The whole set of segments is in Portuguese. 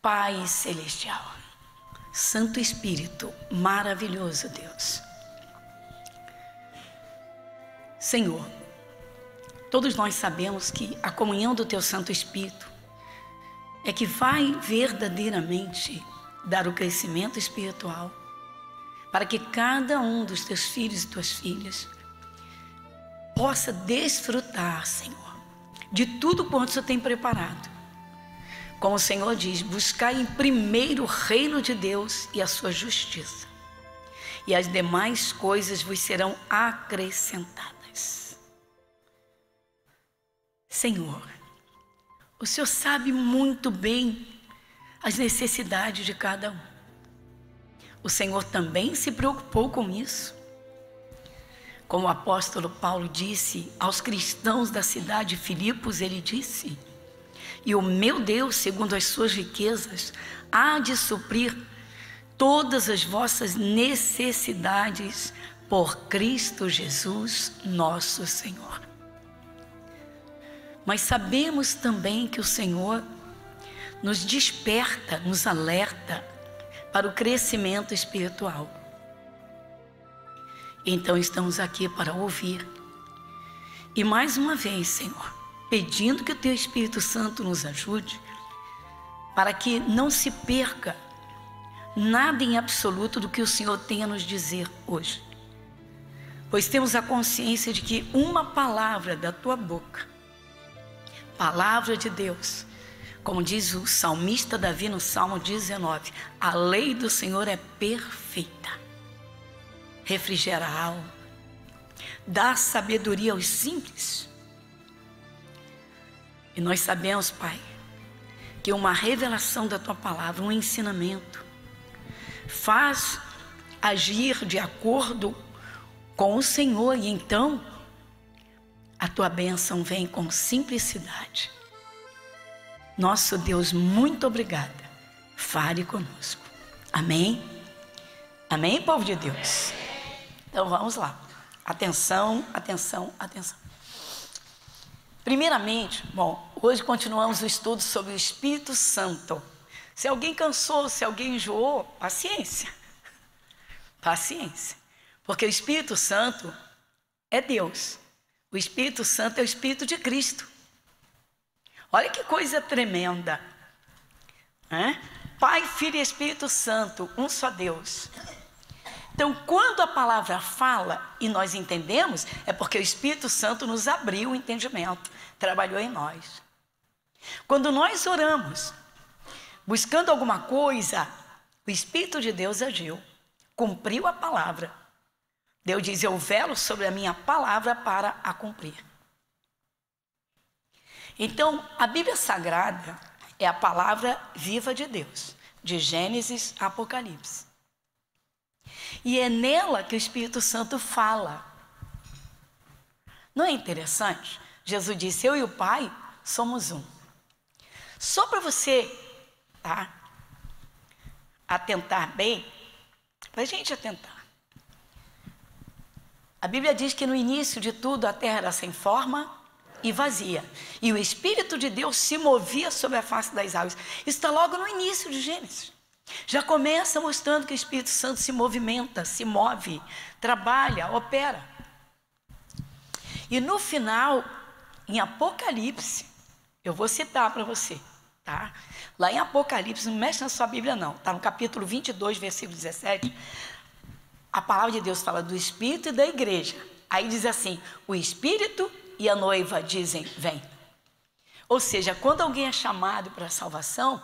Pai Celestial, Santo Espírito, maravilhoso Deus. Senhor, todos nós sabemos que a comunhão do Teu Santo Espírito é que vai verdadeiramente dar o crescimento espiritual para que cada um dos Teus filhos e Tuas filhas possa desfrutar, Senhor, de tudo quanto o Senhor tem preparado. Como o Senhor diz, buscai em primeiro o reino de Deus e a sua justiça, e as demais coisas vos serão acrescentadas. Senhor, o Senhor sabe muito bem as necessidades de cada um. O Senhor também se preocupou com isso. Como o apóstolo Paulo disse aos cristãos da cidade de Filipos, ele disse: e o meu Deus, segundo as suas riquezas, há de suprir todas as vossas necessidades por Cristo Jesus, nosso Senhor. Mas sabemos também que o Senhor nos desperta, nos alerta para o crescimento espiritual. Então estamos aqui para ouvir. E mais uma vez, Senhor, pedindo que o Teu Espírito Santo nos ajude para que não se perca nada em absoluto do que o Senhor tem a nos dizer hoje. Pois temos a consciência de que uma palavra da Tua boca, palavra de Deus, como diz o salmista Davi no Salmo 19, a lei do Senhor é perfeita, refrigera a alma, dá sabedoria aos simples. E nós sabemos, Pai, que uma revelação da Tua palavra, um ensinamento, faz agir de acordo com o Senhor, e então a Tua bênção vem com simplicidade. Nosso Deus, muito obrigada. Fale conosco. Amém? Amém, povo de Deus? Então vamos lá. Atenção, atenção, atenção. Primeiramente, hoje continuamos o estudo sobre o Espírito Santo. Se alguém cansou, se alguém enjoou, paciência. Paciência. Porque o Espírito Santo é Deus. O Espírito Santo é o Espírito de Cristo. Olha que coisa tremenda. Pai, Filho e Espírito Santo, um só Deus. Então, quando a palavra fala e nós entendemos, é porque o Espírito Santo nos abriu o entendimento, trabalhou em nós. Quando nós oramos, buscando alguma coisa, o Espírito de Deus agiu, cumpriu a palavra. Deus diz: eu velo sobre a minha palavra para a cumprir. Então, a Bíblia Sagrada é a palavra viva de Deus, de Gênesis a Apocalipse. E é nela que o Espírito Santo fala. Não é interessante? Jesus disse: eu e o Pai somos um. Só para você atentar bem, para a gente atentar. A Bíblia diz que no início de tudo a terra era sem forma e vazia, e o Espírito de Deus se movia sobre a face das águas. Isso está logo no início de Gênesis. Já começa mostrando que o Espírito Santo se movimenta, se move, trabalha, opera. E no final, em Apocalipse, eu vou citar para você, tá? Lá em Apocalipse, não mexe na sua Bíblia não, tá no capítulo 22, versículo 17, a palavra de Deus fala do Espírito e da igreja. Aí diz assim: o Espírito e a noiva dizem: vem. Ou seja, quando alguém é chamado para a salvação,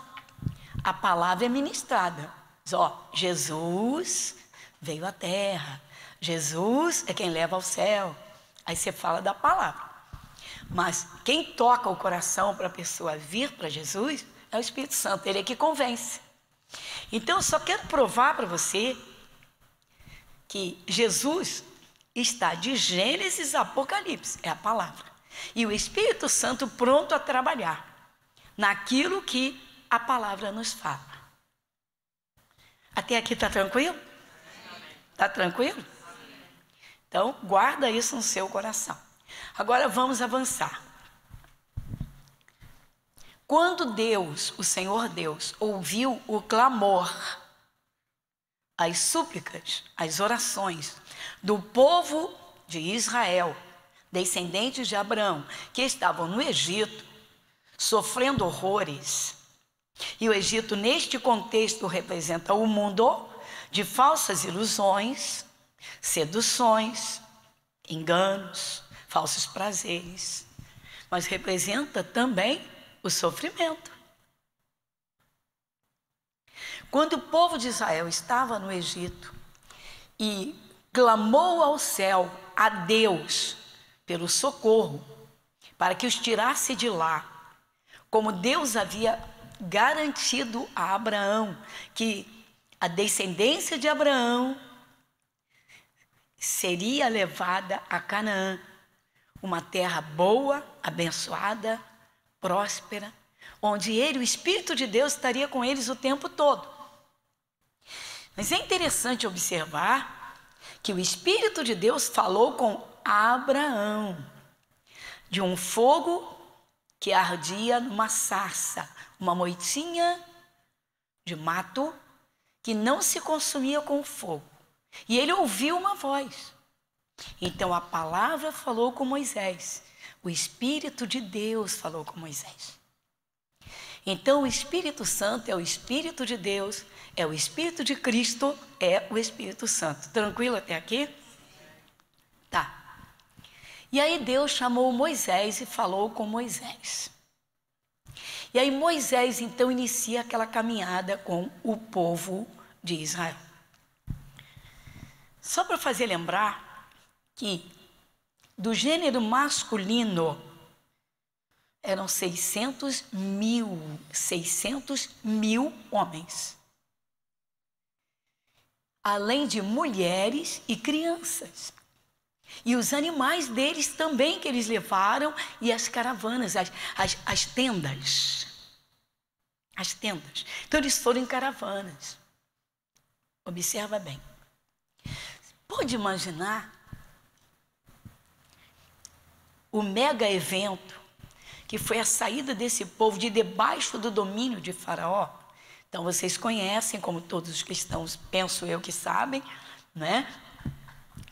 a palavra é ministrada. Diz: Jesus veio à terra, Jesus é quem leva ao céu. Aí você fala da palavra. Mas quem toca o coração para a pessoa vir para Jesus é o Espírito Santo, ele é que convence. Então eu só quero provar para você que Jesus está de Gênesis a Apocalipse, é a palavra. E o Espírito Santo pronto a trabalhar naquilo que a palavra nos fala. Até aqui está tranquilo? Está tranquilo? Então, guarda isso no seu coração. Agora vamos avançar. Quando Deus, o Senhor Deus, ouviu o clamor, as súplicas, as orações do povo de Israel, descendentes de Abraão, que estavam no Egito, sofrendo horrores. E o Egito, neste contexto, representa o mundo de falsas ilusões, seduções, enganos, falsos prazeres, mas representa também o sofrimento. Quando o povo de Israel estava no Egito e clamou ao céu, a Deus, pelo socorro, para que os tirasse de lá, como Deus havia garantido a Abraão, que a descendência de Abraão seria levada a Canaã, uma terra boa, abençoada, próspera, onde ele, o Espírito de Deus, estaria com eles o tempo todo. Mas é interessante observar que o Espírito de Deus falou com Abraão de um fogo que ardia numa sarça, uma moitinha de mato que não se consumia com o fogo. E ele ouviu uma voz. Então a palavra falou com Moisés. O Espírito de Deus falou com Moisés. Então o Espírito Santo é o Espírito de Deus, é o Espírito de Cristo, é o Espírito Santo. Tranquilo até aqui? Tá. E aí Deus chamou Moisés e falou com Moisés. E aí Moisés então inicia aquela caminhada com o povo de Israel. Só para fazer lembrar que do gênero masculino eram 600 mil homens, além de mulheres e crianças. E os animais deles também que eles levaram, e as caravanas, as tendas. As tendas. Então eles foram em caravanas. Observa bem. Pode imaginar o mega evento que foi a saída desse povo de debaixo do domínio de Faraó? Então vocês conhecem, como todos os cristãos, penso eu que sabem, né?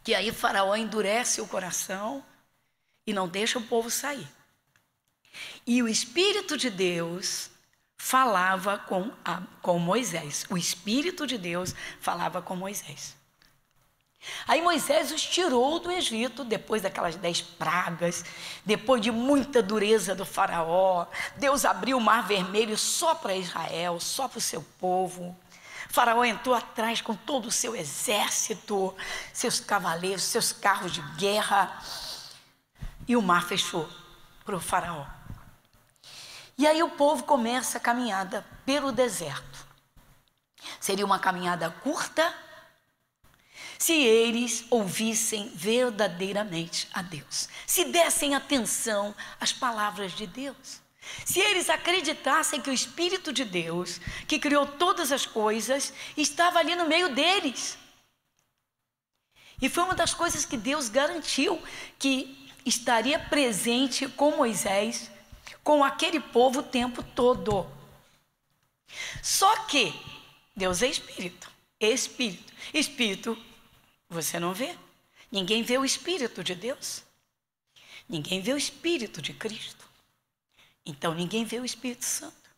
Que aí Faraó endurece o coração e não deixa o povo sair. E o Espírito de Deus falava com Moisés. O Espírito de Deus falava com Moisés. Aí Moisés os tirou do Egito, depois daquelas 10 pragas, depois de muita dureza do Faraó. Deus abriu o Mar Vermelho só para Israel, só para o seu povo. Faraó entrou atrás com todo o seu exército, seus cavaleiros, seus carros de guerra, e o mar fechou para o Faraó. E aí o povo começa a caminhada pelo deserto. Seria uma caminhada curta se eles ouvissem verdadeiramente a Deus, se dessem atenção às palavras de Deus. Se eles acreditassem que o Espírito de Deus, que criou todas as coisas, estava ali no meio deles. E foi uma das coisas que Deus garantiu, que estaria presente com Moisés, com aquele povo o tempo todo. Só que Deus é Espírito. Espírito. Espírito você não vê. Ninguém vê o Espírito de Deus. Ninguém vê o Espírito de Cristo. Então ninguém vê o Espírito Santo.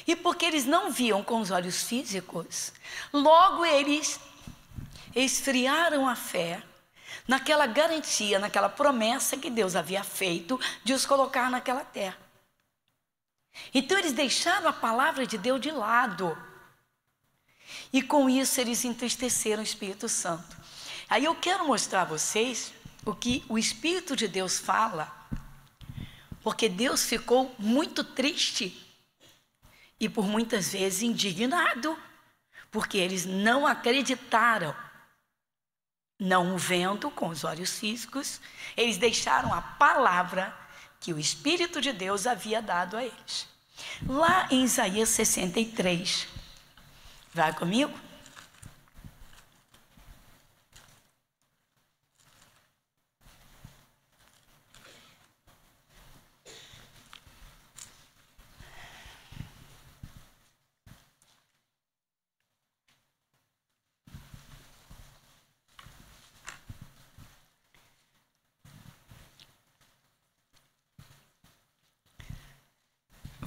E porque eles não viam com os olhos físicos, logo eles esfriaram a fé naquela garantia, naquela promessa que Deus havia feito de os colocar naquela terra. Então eles deixaram a palavra de Deus de lado. E com isso eles entristeceram o Espírito Santo. Aí eu quero mostrar a vocês o que o Espírito de Deus fala, porque Deus ficou muito triste e por muitas vezes indignado, porque eles não acreditaram, não o vendo com os olhos físicos, eles deixaram a palavra que o Espírito de Deus havia dado a eles. Lá em Isaías 63, vai comigo?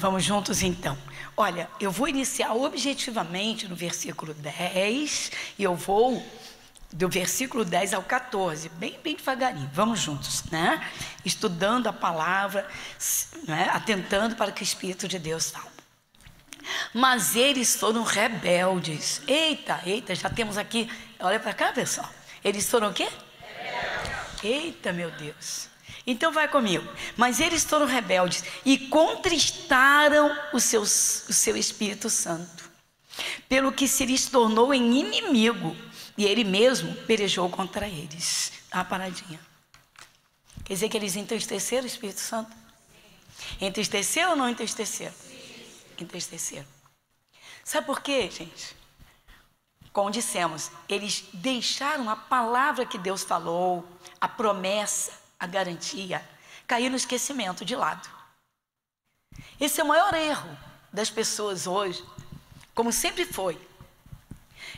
Vamos juntos então. Olha, eu vou iniciar objetivamente no versículo 10 e eu vou do versículo 10 ao 14, bem devagarinho. Vamos juntos, né? Estudando a palavra, né? Atentando para o que o Espírito de Deus fala. Mas eles foram rebeldes. Eita, já temos aqui, olha para cá, pessoal. Eles foram o quê? Rebeldes. Eita, meu Deus. Então vai comigo. Mas eles foram rebeldes e contristaram o seu Espírito Santo, pelo que se lhes tornou em inimigo, e ele mesmo pelejou contra eles. Dá uma paradinha. Quer dizer que eles entristeceram o Espírito Santo? Entristeceram ou não entristeceram? Entristeceram. Sabe por quê, gente? Como dissemos, eles deixaram a palavra que Deus falou, a promessa, a garantia, cair no esquecimento de lado. Esse é o maior erro das pessoas hoje, como sempre foi,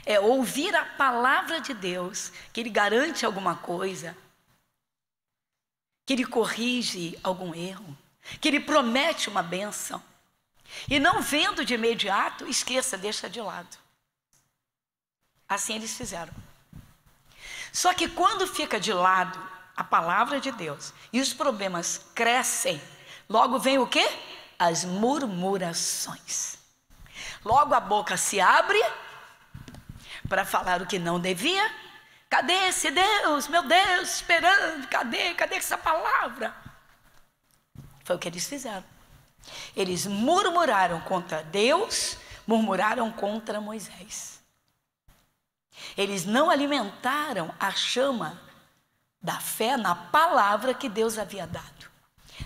é ouvir a palavra de Deus, que Ele garante alguma coisa, que Ele corrige algum erro, que Ele promete uma bênção, e não vendo de imediato, esqueça, deixa de lado. Assim eles fizeram. Só que quando fica de lado a palavra de Deus e os problemas crescem, logo vem o quê? As murmurações. Logo a boca se abre para falar o que não devia. Cadê esse Deus? Meu Deus, esperando, cadê essa palavra? Foi o que eles fizeram. Eles murmuraram contra Deus, murmuraram contra Moisés. Eles não alimentaram a chama da fé na palavra que Deus havia dado,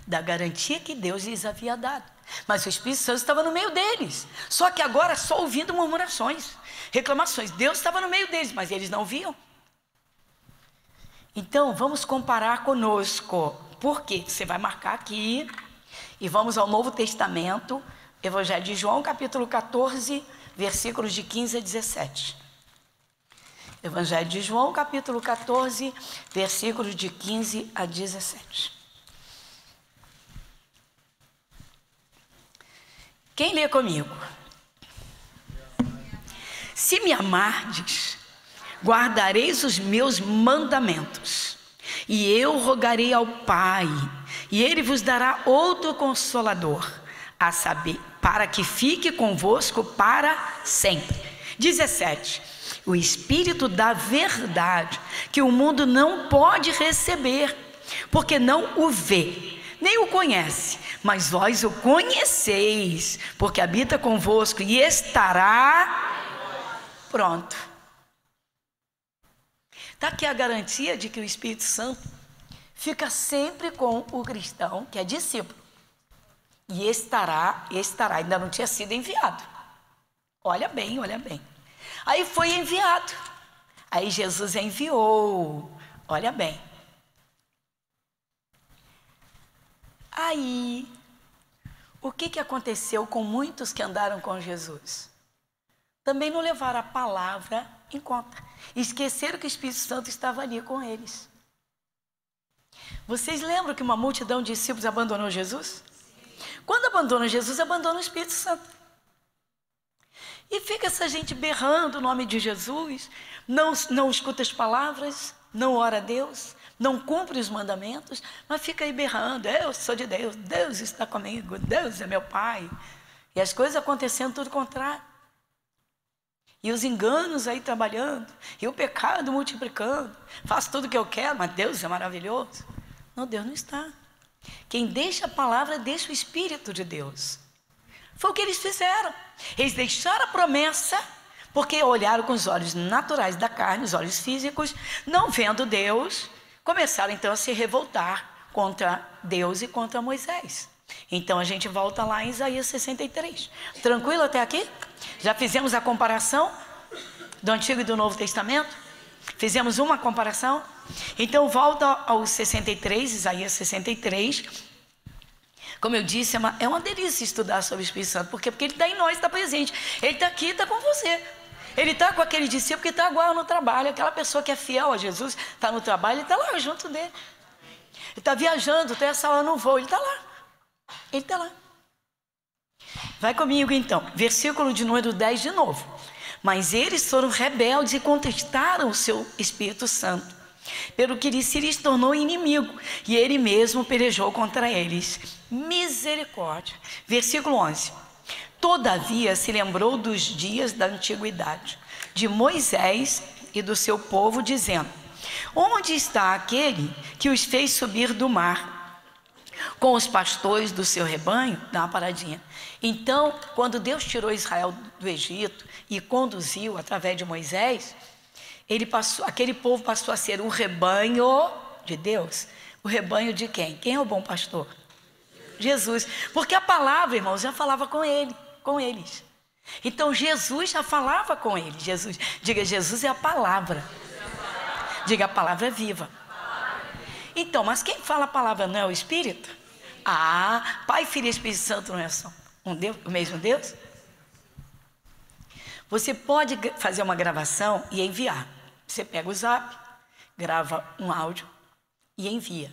da garantia que Deus lhes havia dado. Mas o Espírito Santo estava no meio deles, só que agora só ouvindo murmurações, reclamações. Deus estava no meio deles, mas eles não viam. Então vamos comparar conosco. Por quê? Você vai marcar aqui e vamos ao Novo Testamento, Evangelho de João, capítulo 14, versículos de 15 a 17. Evangelho de João, capítulo 14, versículos de 15 a 17. Quem lê comigo? Se me amardes, guardareis os meus mandamentos, e eu rogarei ao Pai, e Ele vos dará outro Consolador, a saber, para que fique convosco para sempre. 17. O Espírito da verdade, que o mundo não pode receber, porque não o vê, nem o conhece, mas vós o conheceis, porque habita convosco e estará pronto. Está aqui a garantia de que o Espírito Santo fica sempre com o cristão, que é discípulo, e estará, ainda não tinha sido enviado. Olha bem, olha bem. Aí foi enviado. Aí Jesus enviou. Olha bem. Aí, o que aconteceu com muitos que andaram com Jesus? Também não levaram a palavra em conta. Esqueceram que o Espírito Santo estava ali com eles. Vocês lembram que uma multidão de discípulos abandonou Jesus? Quando abandona Jesus, abandona o Espírito Santo. E fica essa gente berrando o nome de Jesus, não escuta as palavras, não ora a Deus, não cumpre os mandamentos, mas fica aí berrando: eu sou de Deus, Deus está comigo, Deus é meu Pai. E as coisas acontecendo tudo contrário. E os enganos aí trabalhando, e o pecado multiplicando. Faço tudo o que eu quero, mas Deus é maravilhoso. Não, Deus não está. Quem deixa a palavra, deixa o Espírito de Deus. Foi o que eles fizeram. Eles deixaram a promessa, porque olharam com os olhos naturais da carne, os olhos físicos, não vendo Deus, começaram então a se revoltar contra Deus e contra Moisés. Então a gente volta lá em Isaías 63. Tranquilo até aqui? Já fizemos a comparação do Antigo e do Novo Testamento? Fizemos uma comparação? Então volta ao 63, Isaías 63. Como eu disse, é uma delícia estudar sobre o Espírito Santo. Por quê? Porque ele está em nós, está presente. Ele está aqui, está com você. Ele está com aquele discípulo que está agora no trabalho. Aquela pessoa que é fiel a Jesus, está no trabalho, ele está lá junto dele. Ele está viajando, até essa hora não vou, ele está lá. Ele está lá. Vai comigo então, versículo de número 10 de novo. Mas eles foram rebeldes e contestaram o seu Espírito Santo, pelo que se lhes tornou inimigo, e ele mesmo pelejou contra eles. Misericórdia. Versículo 11. Todavia se lembrou dos dias da antiguidade, de Moisés e do seu povo, dizendo: onde está aquele que os fez subir do mar com os pastores do seu rebanho? Dá uma paradinha. Então, quando Deus tirou Israel do Egito e conduziu através de Moisés, aquele povo passou a ser o rebanho de Deus. O rebanho de quem? Quem é o bom pastor? Jesus. Porque a palavra, irmãos, já falava com eles. Então Jesus já falava com eles. Diga, Jesus é a palavra. Diga, a palavra é viva. Então, mas quem fala a palavra não é o Espírito? Pai, Filho e Espírito Santo não é só um Deus, o mesmo Deus? Você pode fazer uma gravação e enviar. Você pega o zap, grava um áudio e envia.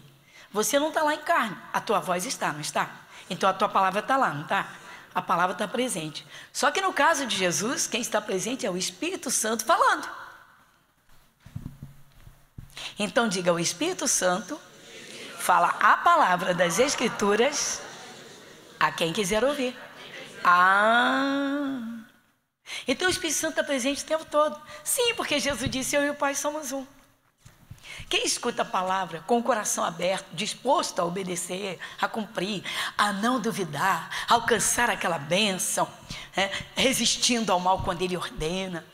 Você não está lá em carne, a tua voz está, não está? Então a tua palavra está lá, não está? A palavra está presente. Só que no caso de Jesus, quem está presente é o Espírito Santo falando. Então diga, o Espírito Santo fala a palavra das Escrituras a quem quiser ouvir. Então o Espírito Santo está presente o tempo todo. Sim, porque Jesus disse, eu e o Pai somos um. Quem escuta a palavra com o coração aberto, disposto a obedecer, a cumprir, a não duvidar, a alcançar aquela bênção, resistindo ao mal quando Ele ordena,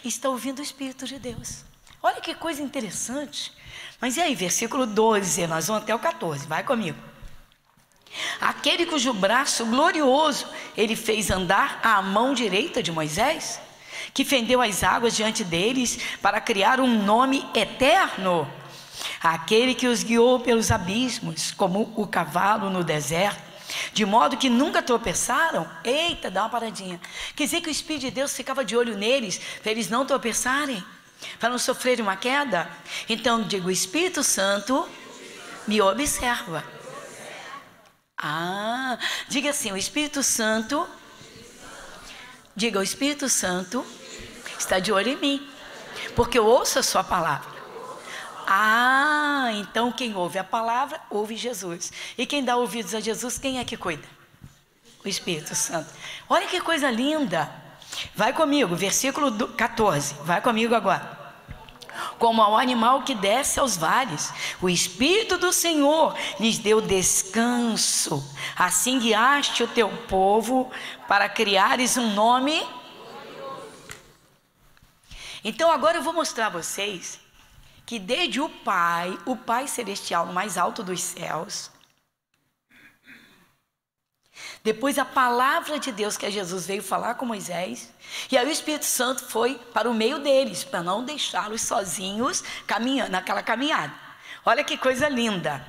está ouvindo o Espírito de Deus. Olha que coisa interessante. Mas e aí, versículo 12, nós vamos até o 14, vai comigo. Aquele cujo braço glorioso Ele fez andar à mão direita de Moisés, que fendeu as águas diante deles para criar um nome eterno. Aquele que os guiou pelos abismos, como o cavalo no deserto, de modo que nunca tropeçaram. Eita, dá uma paradinha. Quer dizer que o Espírito de Deus ficava de olho neles, para eles não tropeçarem, para não sofrerem uma queda. Então digo, o Espírito Santo me observa. Diga assim, o Espírito Santo, diga, o Espírito Santo está de olho em mim, porque eu ouço a sua palavra. Então quem ouve a palavra, ouve Jesus. E quem dá ouvidos a Jesus, quem é que cuida? O Espírito Santo. Olha que coisa linda. Vai comigo, versículo 14, vai comigo agora. Como ao animal que desce aos vales, o Espírito do Senhor lhes deu descanso. Assim guiaste o teu povo para criares um nome. Então agora eu vou mostrar a vocês que desde o Pai Celestial no mais alto dos céus, depois a palavra de Deus que Jesus veio falar com Moisés, e aí o Espírito Santo foi para o meio deles, para não deixá-los sozinhos caminhando, naquela caminhada. Olha que coisa linda.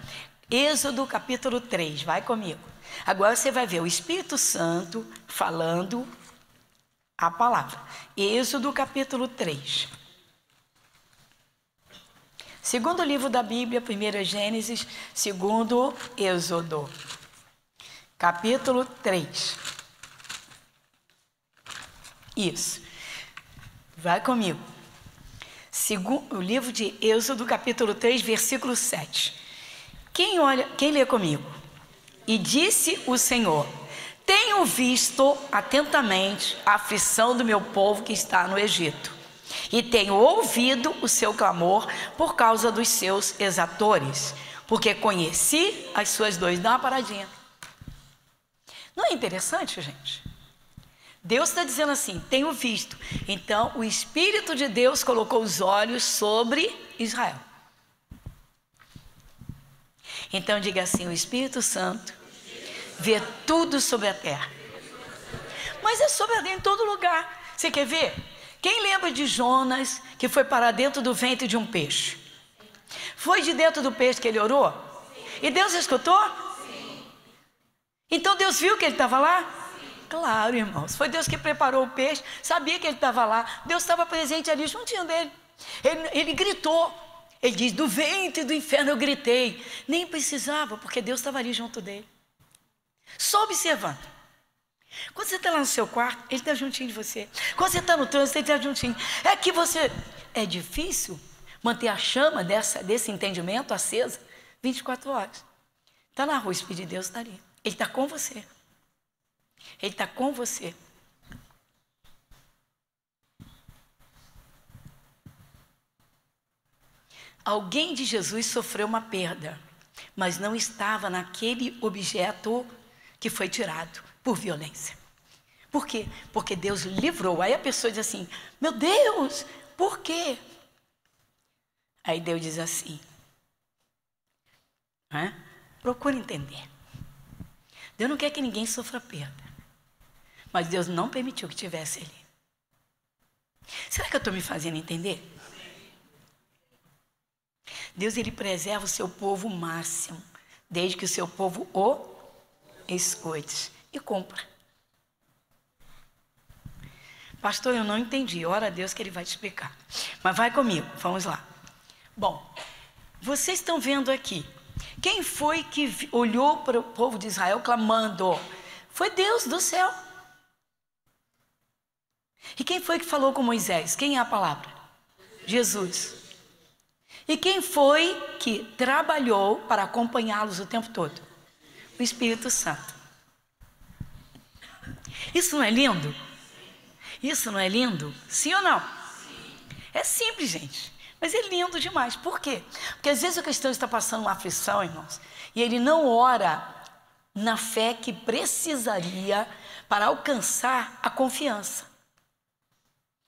Êxodo capítulo 3, vai comigo. Agora você vai ver o Espírito Santo falando a palavra. Êxodo capítulo 3. Segundo livro da Bíblia, primeiro é Gênesis, segundo Êxodo. Capítulo 3. Isso. Vai comigo. O livro de Êxodo, capítulo 3, versículo 7. Quem lê comigo? E disse o Senhor: tenho visto atentamente a aflição do meu povo que está no Egito, e tenho ouvido o seu clamor por causa dos seus exatores, porque conheci as suas dores. Dá uma paradinha. Não é interessante, gente? Deus está dizendo assim, tenho visto. Então, o Espírito de Deus colocou os olhos sobre Israel. Então, diga assim, o Espírito Santo vê tudo sobre a terra. Mas é sobre a terra em todo lugar. Você quer ver? Quem lembra de Jonas, que foi para dentro do ventre de um peixe? Foi de dentro do peixe que ele orou? E Deus escutou? Então Deus viu que ele estava lá? Claro, irmãos. Foi Deus que preparou o peixe, sabia que ele estava lá. Deus estava presente ali juntinho dele. Ele gritou. Ele diz, do ventre do inferno eu gritei. Nem precisava, porque Deus estava ali junto dele. Só observando. Quando você está lá no seu quarto, Ele está juntinho de você. Quando você está no trânsito, Ele está juntinho. É que você... É difícil manter a chama desse entendimento acesa 24 horas. Está na rua, o Espírito de Deus está ali. Ele está com você. Ele está com você. Alguém de Jesus sofreu uma perda, mas não estava naquele objeto que foi tirado por violência. Por quê? Porque Deus livrou. Aí a pessoa diz assim, meu Deus, por quê? Aí Deus diz assim, procure entender. Deus não quer que ninguém sofra perda, mas Deus não permitiu que tivesse ali. Será que eu estou me fazendo entender? Deus, Ele preserva o seu povo o máximo, desde que o seu povo o escute e cumpra. Pastor, eu não entendi. Ora a Deus que Ele vai te explicar. Mas vai comigo, vamos lá. Bom, vocês estão vendo aqui. Quem foi que olhou para o povo de Israel clamando? Foi Deus do céu. E quem foi que falou com Moisés? Quem é a palavra? Jesus. E quem foi que trabalhou para acompanhá-los o tempo todo? O Espírito Santo. Isso não é lindo? Isso não é lindo? Sim ou não? É simples, gente. Mas é lindo demais. Por quê? Porque às vezes o cristão está passando uma aflição, irmãos, e ele não ora na fé que precisaria para alcançar a confiança.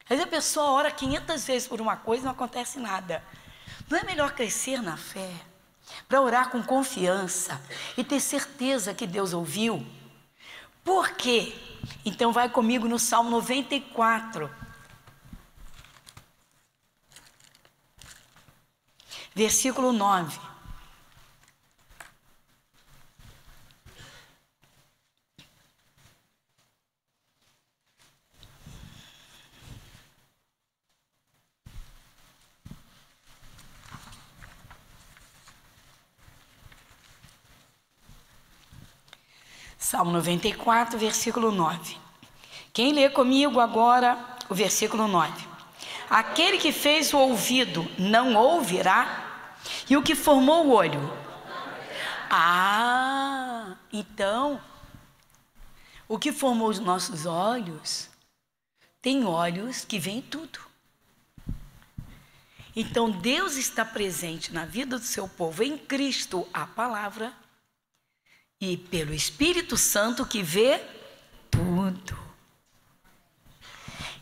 Às vezes a pessoa ora 500 vezes por uma coisa e não acontece nada. Não é melhor crescer na fé, para orar com confiança e ter certeza que Deus ouviu? Por quê? Então vai comigo no Salmo 94. Versículo 9. Salmo 94, versículo 9. Quem lê comigo agora o versículo 9? Aquele que fez o ouvido não ouvirá, e o que formou o olho? Então, o que formou os nossos olhos, tem olhos que veem tudo. Então, Deus está presente na vida do seu povo, em Cristo, a palavra, e pelo Espírito Santo que vê tudo.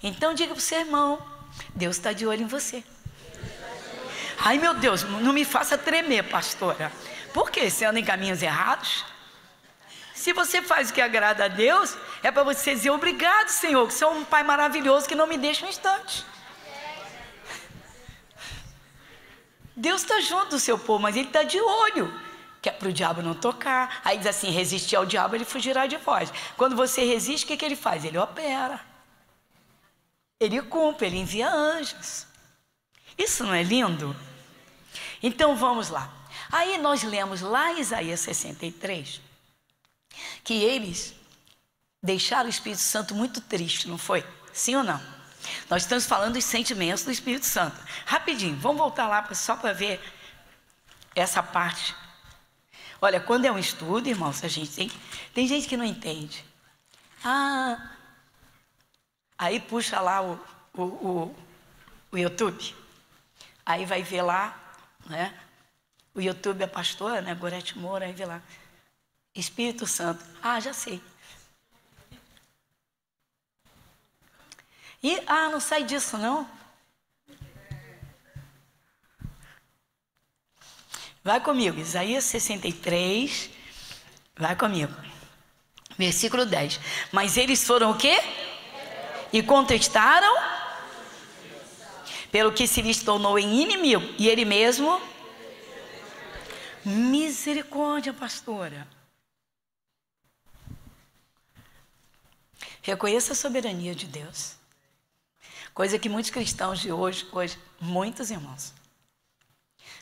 Então diga para o seu irmão, Deus está de olho em você. Ai meu Deus, não me faça tremer, pastora. Por quê? Você anda em caminhos errados? Se você faz o que agrada a Deus, é para você dizer obrigado, Senhor, que você é um Pai maravilhoso que não me deixa um instante. Deus está junto do seu povo, mas Ele está de olho. Que é para o diabo não tocar. Aí diz assim, resistir ao diabo, ele fugirá de vós. Quando você resiste, o que ele faz? Ele opera. Ele cumpre, ele envia anjos. Isso não é lindo? Então vamos lá. Aí nós lemos lá em Isaías 63, que eles deixaram o Espírito Santo muito triste, não foi? Sim ou não? Nós estamos falando dos sentimentos do Espírito Santo. Rapidinho, vamos voltar lá só para ver essa parte. Olha, quando é um estudo, irmãos, a gente tem gente que não entende. Aí puxa lá o YouTube. Aí vai ver lá, né? O YouTube é pastora, né? Gorete Moura, aí vê lá. Espírito Santo. Já sei. E, não sai disso não. Vai comigo, Isaías 63, vai comigo. Versículo 10. Mas eles foram o quê? E contestaram, pelo que se lhes tornou em inimigo. E ele mesmo? Misericórdia, pastora. Reconheça a soberania de Deus. Coisa que muitos cristãos de hoje, muitos irmãos.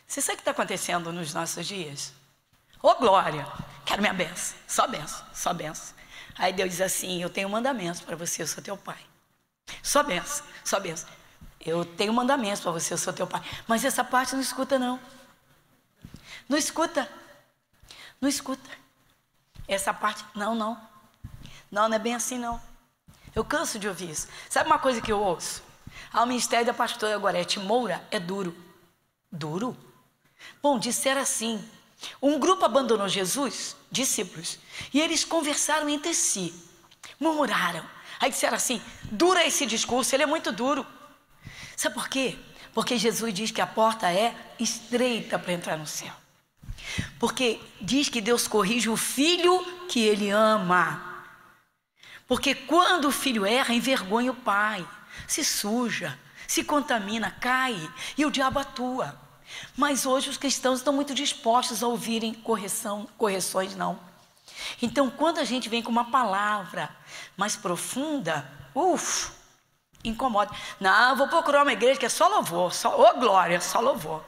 Você sabe o que está acontecendo nos nossos dias? Glória! Quero minha bênção, só bênção, só bênção. Aí Deus diz assim: eu tenho mandamentos para você, eu sou teu pai. Só benção, só benção. Eu tenho mandamentos para você, eu sou teu pai. Mas essa parte não escuta, não. Não escuta. Não escuta. Essa parte, não. Não é bem assim, não. Eu canso de ouvir isso. Sabe uma coisa que eu ouço? O ministério da pastora Gorete Moura é duro. Duro? Bom, disseram assim: um grupo abandonou Jesus, discípulos, e eles conversaram entre si, murmuraram. Aí disseram assim: dura esse discurso, ele é muito duro. Sabe por quê? Porque Jesus diz que a porta é estreita para entrar no céu. Porque diz que Deus corrige o filho que ele ama. Porque quando o filho erra, envergonha o pai, se suja, se contamina, cai, e o diabo atua. Mas hoje os cristãos estão muito dispostos a ouvirem correções não. Então, quando a gente vem com uma palavra mais profunda, incomoda. Não, vou procurar uma igreja que é só louvor, glória, só louvor.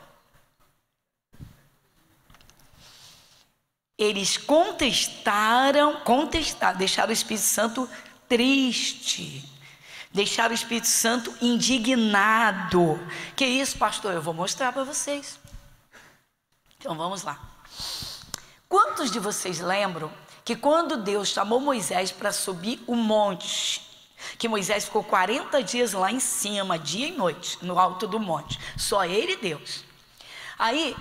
Eles contestaram, deixaram o Espírito Santo triste, deixaram o Espírito Santo indignado. Que isso, pastor? Eu vou mostrar para vocês. Então vamos lá. Quantos de vocês lembram que quando Deus chamou Moisés para subir o monte, que Moisés ficou 40 dias lá em cima, dia e noite, no alto do monte, só ele e Deus. Aí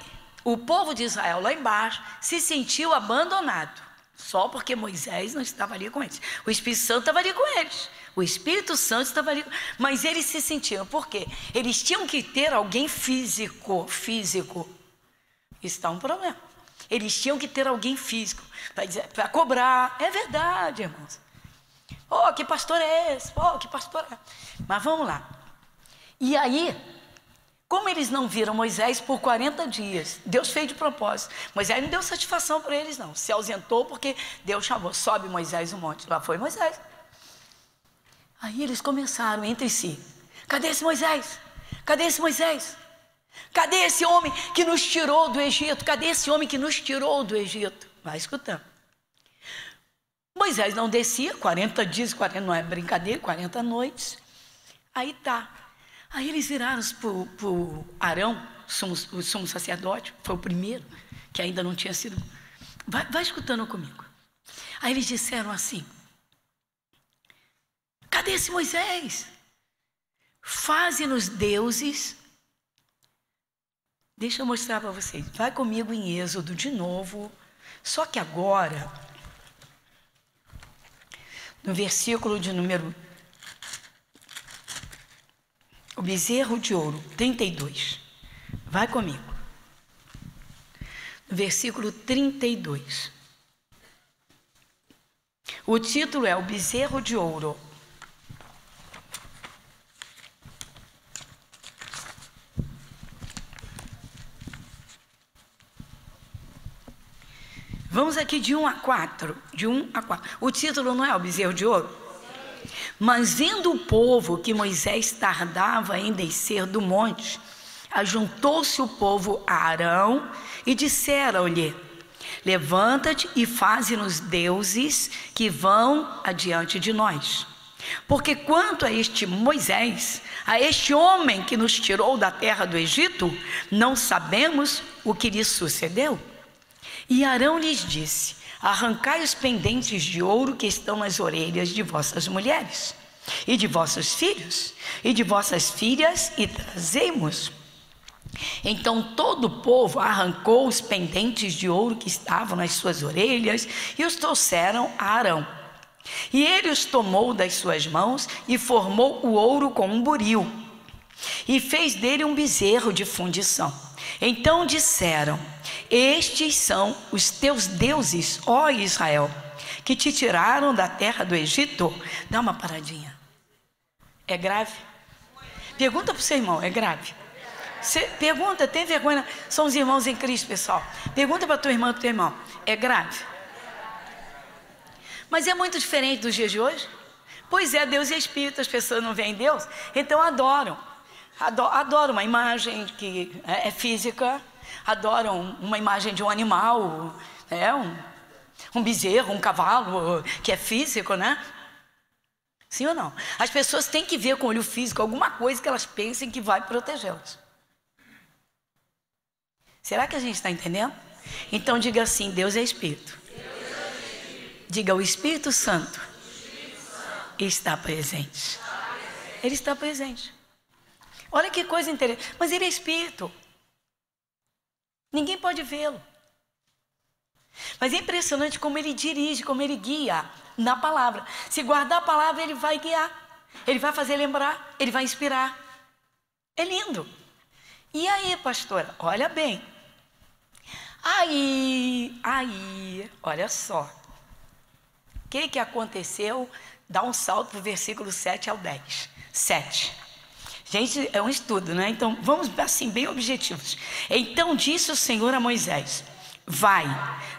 o povo de Israel lá embaixo se sentiu abandonado, só porque Moisés não estava ali com eles. O Espírito Santo estava ali com eles. O Espírito Santo estava ali, mas eles se sentiram, por quê? Eles tinham que ter alguém físico. Isso está um problema. Eles tinham que ter alguém físico para cobrar. É verdade, irmãos. Que pastor é esse? Que pastor é? Mas vamos lá. E aí, como eles não viram Moisés por 40 dias, Deus fez de propósito. Moisés não deu satisfação para eles, não. Se ausentou porque Deus chamou: sobe Moisés o monte. Lá foi Moisés. Aí eles começaram entre si: cadê esse Moisés? Cadê esse Moisés? Cadê esse homem que nos tirou do Egito? Cadê esse homem que nos tirou do Egito? Vai escutando. Moisés não descia, 40 dias, 40, não é brincadeira, 40 noites. Aí tá. Aí eles viraram para o Arão, o sumo sacerdote, foi o primeiro, que ainda não tinha sido. Vai escutando comigo. Aí eles disseram assim: cadê esse Moisés? Faze-nos deuses. Deixa eu mostrar para vocês. Vai comigo em Êxodo de novo. Só que agora, no versículo de número... o bezerro de ouro, 32. Vai comigo. No versículo 32. O título é o bezerro de ouro. Vamos aqui de 1 a 4. De 1 a 4. O título não é o bezerro de ouro? Mas vendo o povo que Moisés tardava em descer do monte, ajuntou-se o povo a Arão e disseram-lhe: levanta-te e faze-nos deuses que vão adiante de nós. Porque quanto a este Moisés, a este homem que nos tirou da terra do Egito, não sabemos o que lhe sucedeu. E Arão lhes disse: arrancai os pendentes de ouro que estão nas orelhas de vossas mulheres, e de vossos filhos, e de vossas filhas, e trazei-mos. Então todo o povo arrancou os pendentes de ouro que estavam nas suas orelhas, e os trouxeram a Arão. E ele os tomou das suas mãos, e formou o ouro com um buril, e fez dele um bezerro de fundição. Então disseram: estes são os teus deuses, ó Israel, que te tiraram da terra do Egito. Dá uma paradinha. É grave? Pergunta para o seu irmão, é grave? Pergunta, tem vergonha? São os irmãos em Cristo, pessoal. Pergunta para tua irmã e para o teu irmão, é grave? Mas é muito diferente dos dias de hoje? Pois é, Deus é Espírito, as pessoas não veem Deus, então adoram uma imagem que é física, adoram uma imagem de um animal, Um bezerro, um cavalo, que é físico, né? Sim ou não? As pessoas têm que ver com o olho físico alguma coisa que elas pensem que vai protegê-las. Será que a gente está entendendo? Então diga assim: Deus é Espírito. Diga: o Espírito Santo está presente. Ele está presente. Olha que coisa interessante. Mas ele é Espírito. Ninguém pode vê-lo. Mas é impressionante como ele dirige, como ele guia na palavra. Se guardar a palavra, ele vai guiar. Ele vai fazer lembrar, ele vai inspirar. É lindo. E aí, pastora, olha bem. Aí, olha só. O que aconteceu? Dá um salto para o versículo 7 ao 10. 7. Gente, é um estudo, né? Então, vamos assim, bem objetivos. Então disse o Senhor a Moisés: vai,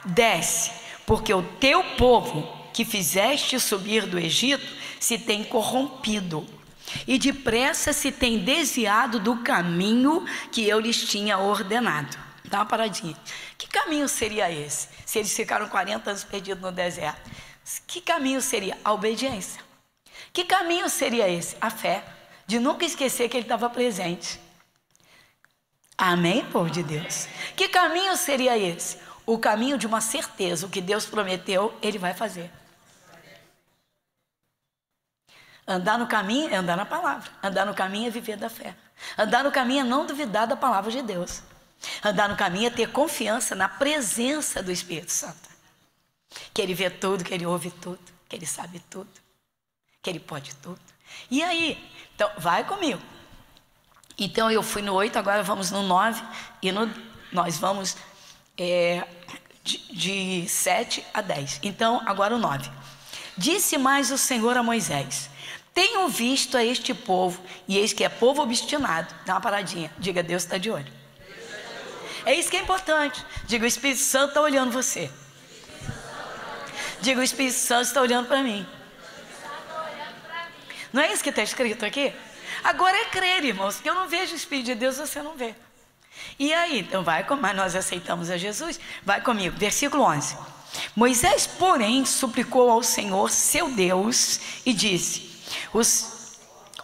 desce, porque o teu povo que fizeste subir do Egito se tem corrompido, e depressa se tem desviado do caminho que eu lhes tinha ordenado. Dá uma paradinha. Que caminho seria esse? Se eles ficaram 40 anos perdidos no deserto. Que caminho seria? A obediência. Que caminho seria esse? A fé. De nunca esquecer que ele estava presente. Amém, povo de Deus? Que caminho seria esse? O caminho de uma certeza. O que Deus prometeu, ele vai fazer. Andar no caminho é andar na palavra. Andar no caminho é viver da fé. Andar no caminho é não duvidar da palavra de Deus. Andar no caminho é ter confiança na presença do Espírito Santo. Que ele vê tudo, que ele ouve tudo, que ele sabe tudo, que ele pode tudo. E aí? Então, vai comigo. Então, eu fui no 8, agora vamos no 9. E nós vamos de 7 a 10. Então, agora o 9. Disse mais o Senhor a Moisés: tenho visto a este povo, e eis que é povo obstinado. Dá uma paradinha. Diga: Deus está de olho. É isso que é importante. Diga: o Espírito Santo está olhando você. Diga: o Espírito Santo está olhando para mim. Não é isso que está escrito aqui? Agora é crer, irmãos, porque eu não vejo o Espírito de Deus, você não vê. E aí, então mas nós aceitamos a Jesus. Vai comigo, versículo 11. Moisés, porém, suplicou ao Senhor, seu Deus, e disse: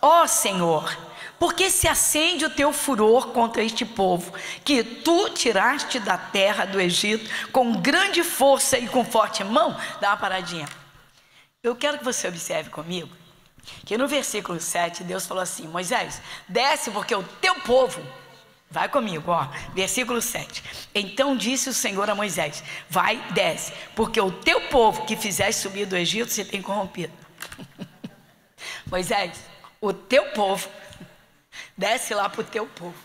ó Senhor, por que se acende o teu furor contra este povo, que tu tiraste da terra do Egito com grande força e com forte mão? Dá uma paradinha. Eu quero que você observe comigo que no versículo 7, Deus falou assim: Moisés, desce, porque o teu povo... Vai comigo, ó, versículo 7. Então disse o Senhor a Moisés: vai, desce, porque o teu povo que fizeste subir do Egito se tem corrompido. Moisés, o teu povo, desce lá para o teu povo.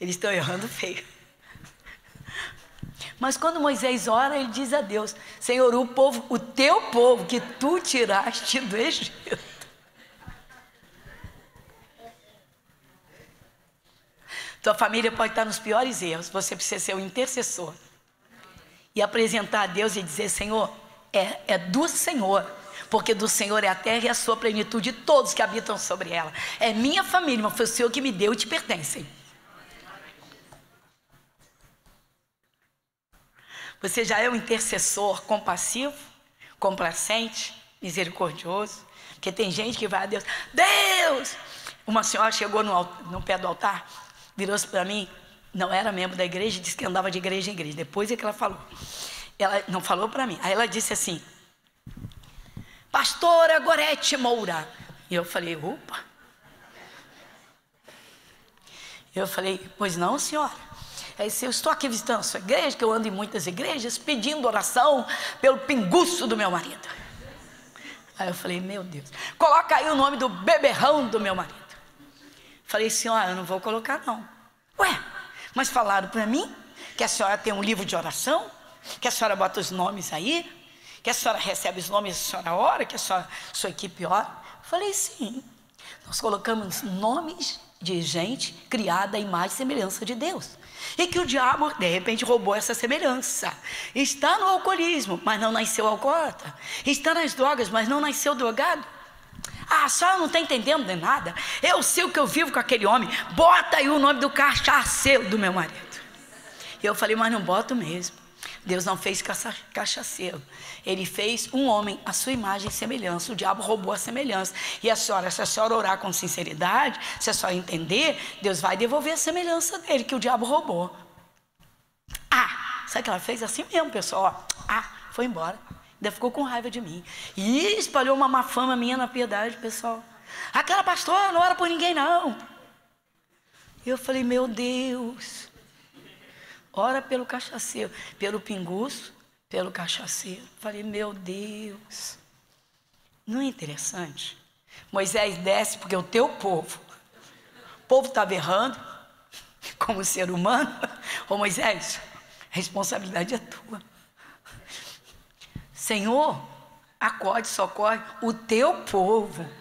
Eles estão errando feio. Mas quando Moisés ora, ele diz a Deus: Senhor, o teu povo que tu tiraste do Egito. Tua família pode estar nos piores erros. Você precisa ser o intercessor e apresentar a Deus e dizer: Senhor, é do Senhor, porque do Senhor é a terra e a sua plenitude, e todos que habitam sobre ela. É minha família, mas foi o Senhor que me deu e te pertencem. Você já é um intercessor compassivo, complacente, misericordioso? Porque tem gente que vai a Deus: Deus! Uma senhora chegou no pé do altar, virou-se para mim, não era membro da igreja, disse que andava de igreja em igreja. Depois é que ela falou. Ela não falou para mim. Aí ela disse assim: pastora Gorete Moura. E eu falei: opa. Eu falei: pois não, senhora. Eu estou aqui visitando a sua igreja, que eu ando em muitas igrejas, pedindo oração pelo pinguço do meu marido. Aí eu falei: meu Deus, coloca aí o nome do beberrão do meu marido. Falei: senhora, eu não vou colocar não. Ué, mas falaram para mim que a senhora tem um livro de oração, que a senhora bota os nomes aí, que a senhora recebe os nomes, a senhora ora, que a sua equipe ora. Falei: sim, nós colocamos nomes de gente criada à imagem e semelhança de Deus, e que o diabo de repente roubou essa semelhança. Está no alcoolismo, mas não nasceu alcoólatra. Está nas drogas, mas não nasceu drogado. Ah, a senhora não está entendendo de nada. Eu sei o que eu vivo com aquele homem. Bota aí o nome do cachaceiro do meu marido. E eu falei: mas não boto mesmo. Deus não fez cachaceiro. Ele fez um homem à sua imagem e semelhança. O diabo roubou a semelhança. E se a senhora orar com sinceridade, se a senhora entender, Deus vai devolver a semelhança dele, que o diabo roubou. Sabe o que ela fez? Assim mesmo, pessoal. Foi embora. Ainda ficou com raiva de mim. E espalhou uma má fama minha na piedade, pessoal. Aquela pastora não ora por ninguém, não. Eu falei, meu Deus. Ora pelo cachaceiro, pelo pinguço, pelo cachaceiro. Falei, meu Deus. Não é interessante? Moisés desce porque o teu povo, o povo estava errando, como ser humano. Ô Moisés, a responsabilidade é tua. Senhor, acorde, socorre o teu povo.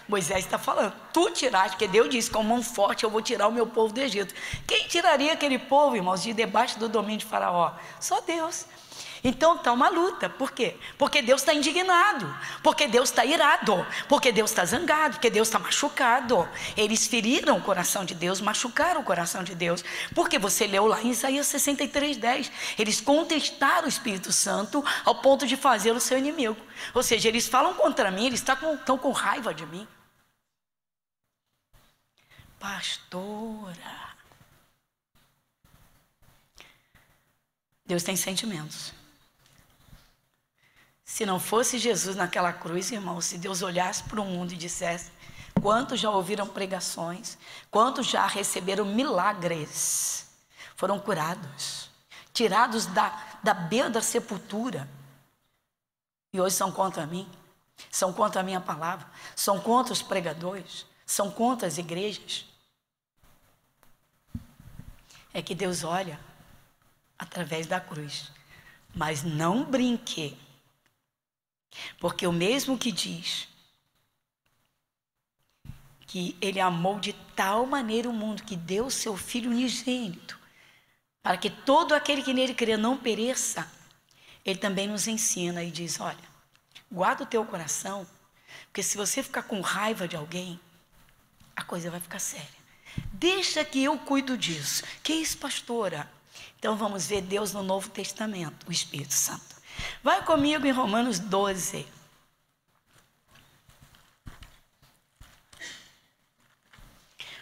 Moisés está falando, tu tiraste, porque Deus disse, com mão forte eu vou tirar o meu povo do Egito. Quem tiraria aquele povo, irmãos, de debaixo do domínio de Faraó? Só Deus. Então está uma luta, por quê? Porque Deus está indignado, porque Deus está irado, porque Deus está zangado, porque Deus está machucado. Eles feriram o coração de Deus, machucaram o coração de Deus, porque você leu lá em Isaías 63:10, eles contestaram o Espírito Santo ao ponto de fazê-lo seu inimigo. Ou seja, eles falam contra mim, eles estão com raiva de mim. Pastora, Deus tem sentimentos. Se não fosse Jesus naquela cruz, irmão, se Deus olhasse para o mundo e dissesse, quantos já ouviram pregações, quantos já receberam milagres, foram curados, tirados da beira da sepultura, e hoje são contra mim, são contra a minha palavra, são contra os pregadores, são contra as igrejas. É que Deus olha através da cruz, mas não brinque, porque o mesmo que diz que ele amou de tal maneira o mundo que deu o seu Filho unigênito, para que todo aquele que nele crê não pereça, ele também nos ensina e diz, olha, guarda o teu coração, porque se você ficar com raiva de alguém, a coisa vai ficar séria. Deixa que eu cuido disso. Que isso, pastora? Então vamos ver Deus no Novo Testamento, o Espírito Santo. Vai comigo em Romanos 12.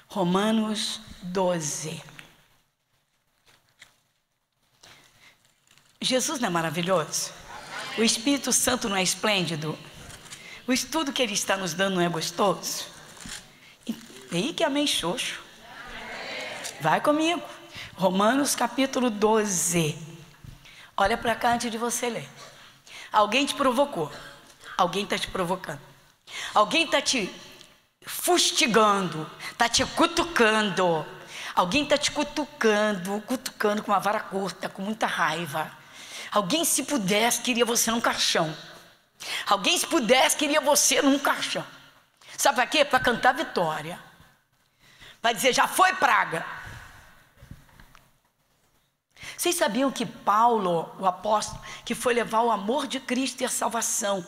Romanos 12. Jesus não é maravilhoso? O Espírito Santo não é esplêndido? O estudo que Ele está nos dando não é gostoso? E aí que amém xoxo. Vai comigo. Romanos capítulo 12. Olha para cá antes de você ler. Alguém te provocou. Alguém está te provocando. Alguém está te fustigando. Está te cutucando. Alguém está te cutucando com uma vara curta, com muita raiva. Alguém, se pudesse, queria você num caixão. Alguém, se pudesse, queria você num caixão. Sabe para quê? Para cantar vitória. Para dizer, já foi praga. Vocês sabiam que Paulo, o apóstolo, que foi levar o amor de Cristo e a salvação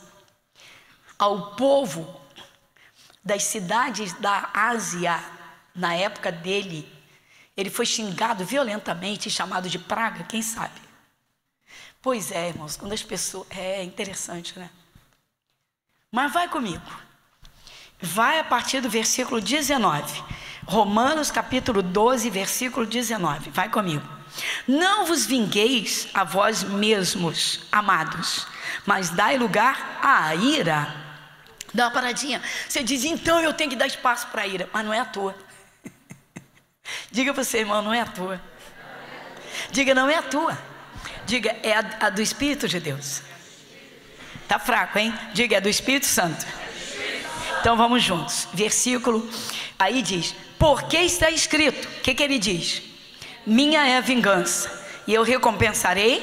ao povo das cidades da Ásia, na época dele, ele foi xingado violentamente e chamado de praga, quem sabe? Pois é, irmãos, quando as pessoas... É interessante, né? Mas vai comigo. Vai a partir do versículo 19. Romanos capítulo 12, versículo 19. Vai comigo. Não vos vingueis a vós mesmos, amados, mas dai lugar à ira. Dá uma paradinha. Você diz, então eu tenho que dar espaço para a ira, mas não é a tua. Diga para você, irmão, não é a tua. Diga, não é a tua. Diga, é a do Espírito de Deus. Tá fraco, hein? Diga, é do Espírito Santo. Então vamos juntos. Versículo, aí diz, porque está escrito, o que ele diz? Minha é a vingança, e eu recompensarei.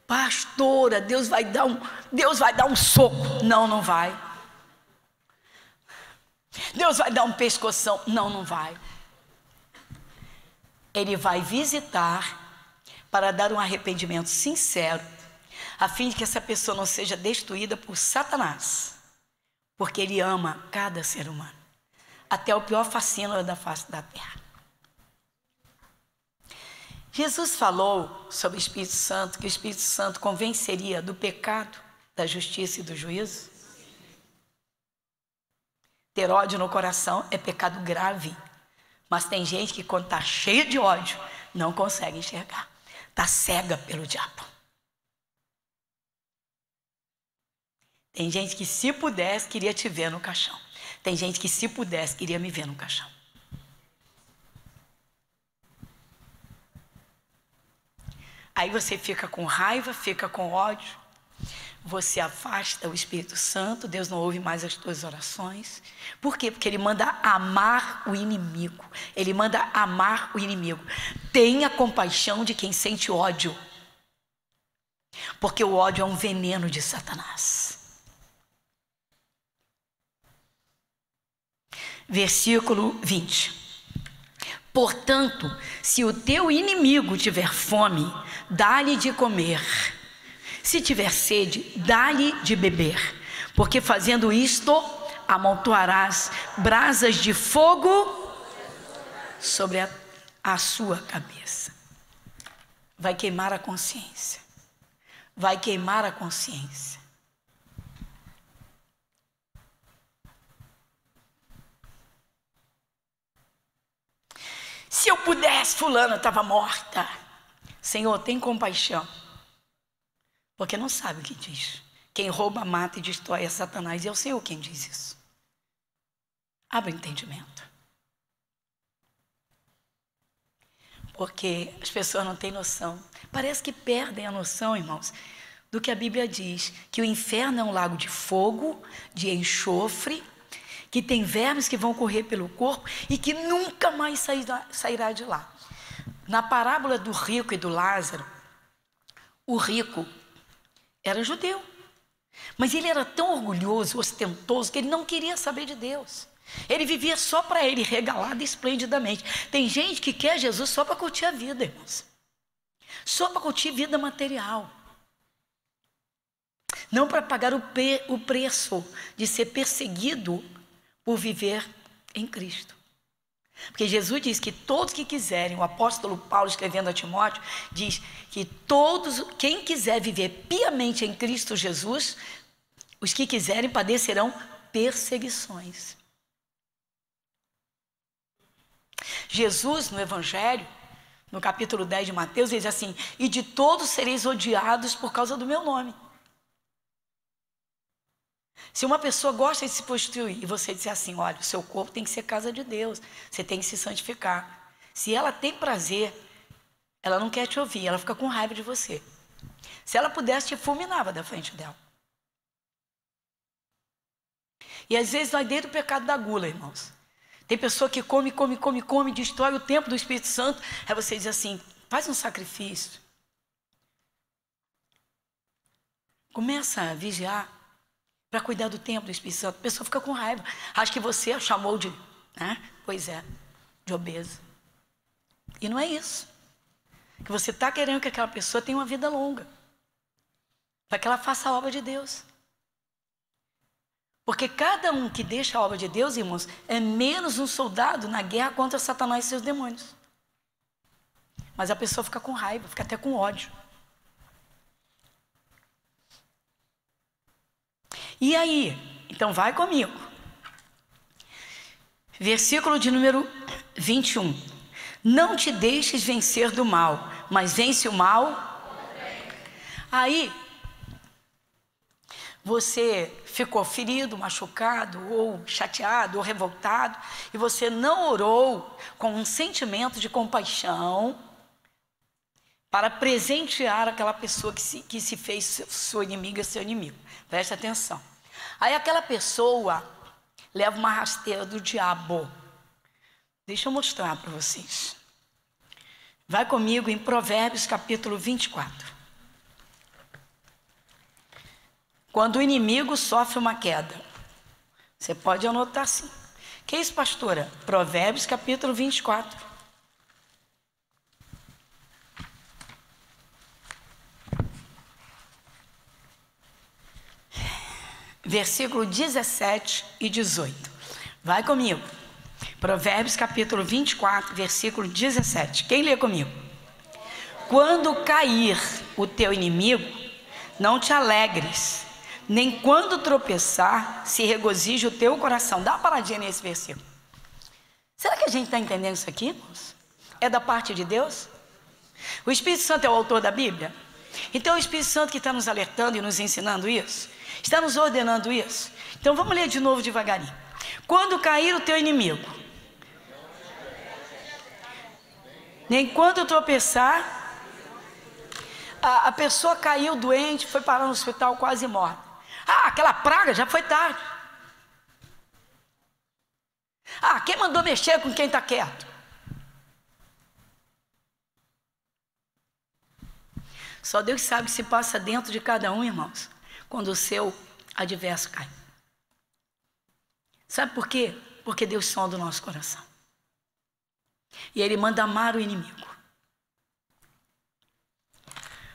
Pastora, Deus vai dar um soco. Não, não vai. Deus vai dar um pescoção. Não, não vai. Ele vai visitar para dar um arrependimento sincero, a fim de que essa pessoa não seja destruída por Satanás, porque Ele ama cada ser humano, até o pior facínora da face da terra. Jesus falou sobre o Espírito Santo, que o Espírito Santo convenceria do pecado, da justiça e do juízo. Ter ódio no coração é pecado grave, mas tem gente que quando está cheia de ódio, não consegue enxergar. Está cega pelo diabo. Tem gente que se pudesse, queria te ver no caixão. Tem gente que se pudesse, queria me ver no caixão. Aí você fica com raiva, fica com ódio. Você afasta o Espírito Santo, Deus não ouve mais as tuas orações. Por quê? Porque Ele manda amar o inimigo. Ele manda amar o inimigo. Tenha compaixão de quem sente ódio. Porque o ódio é um veneno de Satanás. Versículo 20. Portanto, se o teu inimigo tiver fome, dá-lhe de comer. Se tiver sede, dá-lhe de beber, porque fazendo isto, amontoarás brasas de fogo sobre a sua cabeça. Vai queimar a consciência. Vai queimar a consciência. Se eu pudesse, fulana estava morta. Senhor, tem compaixão. Porque não sabe o que diz. Quem rouba, mata e destrói é Satanás. E é o Senhor quem diz isso. Abre o entendimento. Porque as pessoas não têm noção. Parece que perdem a noção, irmãos, do que a Bíblia diz. Que o inferno é um lago de fogo, de enxofre, que tem vermes que vão correr pelo corpo e que nunca mais sairá de lá. Na parábola do rico e do Lázaro, o rico era judeu, mas ele era tão orgulhoso, ostentoso, que ele não queria saber de Deus. Ele vivia só para ele, regalado esplendidamente. Tem gente que quer Jesus só para curtir a vida, irmãos. Só para curtir vida material. Não para pagar o preço de ser perseguido por viver em Cristo. Porque Jesus diz que todos que quiserem, o apóstolo Paulo escrevendo a Timóteo, diz que quem quiser viver piamente em Cristo Jesus, os que quiserem padecerão perseguições. Jesus, no Evangelho, no capítulo 10 de Mateus, diz assim: e de todos sereis odiados por causa do meu nome. Se uma pessoa gosta de se prostituir e você disser assim: olha, o seu corpo tem que ser casa de Deus, você tem que se santificar. Se ela tem prazer, ela não quer te ouvir, ela fica com raiva de você. Se ela pudesse, te fulminava da frente dela. E às vezes nós dentro do pecado da gula, irmãos. Tem pessoa que come, destrói o templo do Espírito Santo. Aí você diz assim: faz um sacrifício. Começa a vigiar para cuidar do templo do Espírito Santo. A pessoa fica com raiva. Acha que você a chamou de, pois é, de obesa. E não é isso. Que você está querendo que aquela pessoa tenha uma vida longa. Para que ela faça a obra de Deus. Porque cada um que deixa a obra de Deus, irmãos, é menos um soldado na guerra contra Satanás e seus demônios. Mas a pessoa fica com raiva, fica até com ódio. E aí? Então vai comigo. Versículo de número 21. Não te deixes vencer do mal, mas vence o mal. Aí, você ficou ferido, machucado, ou chateado, ou revoltado, e você não orou com um sentimento de compaixão para presentear aquela pessoa que se fez sua inimiga, seu inimigo. Preste atenção. Aí aquela pessoa leva uma rasteira do diabo. Deixa eu mostrar para vocês. Vai comigo em Provérbios capítulo 24. Quando o inimigo sofre uma queda. Você pode anotar assim. Que isso, pastora? Provérbios capítulo 24. Versículo 17 e 18. Vai comigo. Provérbios capítulo 24, versículo 17. Quem lê comigo? quando cair o teu inimigo, não te alegres, nem quando tropeçar, se regozije o teu coração. Dá uma paradinha nesse versículo. Será que a gente está entendendo isso aqui, irmãos? É da parte de Deus? O Espírito Santo é o autor da Bíblia? Então é o Espírito Santo que está nos alertando e nos ensinando isso? Está nos ordenando isso? Então vamos ler de novo devagarinho. Quando cair o teu inimigo, nem quando tropeçar, a pessoa caiu doente, foi parar no hospital quase morta. Aquela praga já foi tarde. Quem mandou mexer com quem está quieto? Só Deus sabe o que se passa dentro de cada um, irmãos, quando o seu adverso cai. Sabe por quê? Porque Deus sonda o nosso coração. E Ele manda amar o inimigo.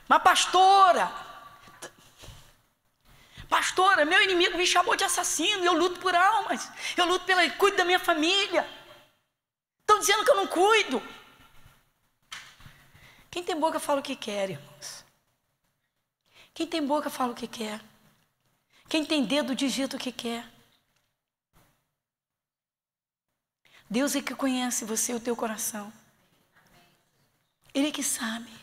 Mas pastora, meu inimigo me chamou de assassino, eu luto por almas, eu luto cuido da minha família. Estão dizendo que eu não cuido. Quem tem boca fala o que quer, irmãos. Quem tem boca fala o que quer. Quem tem dedo digita o que quer. Deus é que conhece você e o teu coração. Ele é que sabe.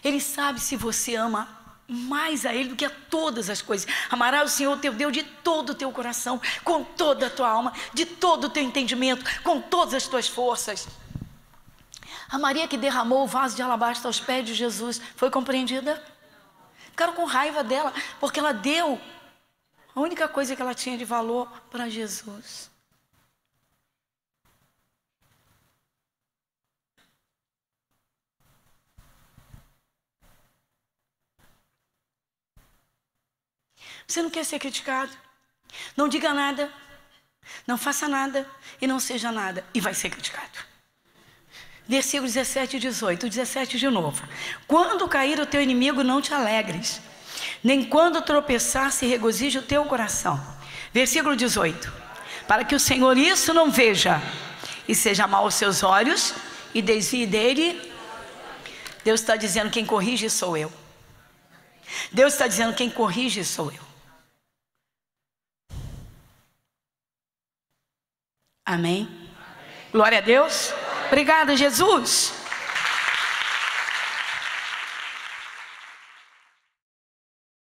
Ele sabe se você ama mais a Ele do que a todas as coisas. Amarás o Senhor teu Deus de todo o teu coração, com toda a tua alma, de todo o teu entendimento, com todas as tuas forças. A Maria que derramou o vaso de alabastro aos pés de Jesus foi compreendida? Ficaram com raiva dela, porque ela deu a única coisa que ela tinha de valor para Jesus. Você não quer ser criticado? Não diga nada, não faça nada e não seja nada, e vai ser criticado. Versículos 17 e 18, 17 de novo. Quando cair o teu inimigo, não te alegres, nem quando tropeçar, se regozije o teu coração. Versículo 18. Para que o Senhor isso não veja e seja mal aos seus olhos e desvie dele. Deus está dizendo: quem corrige sou eu. Deus está dizendo: quem corrige sou eu. Amém? Glória a Deus. Obrigada, Jesus.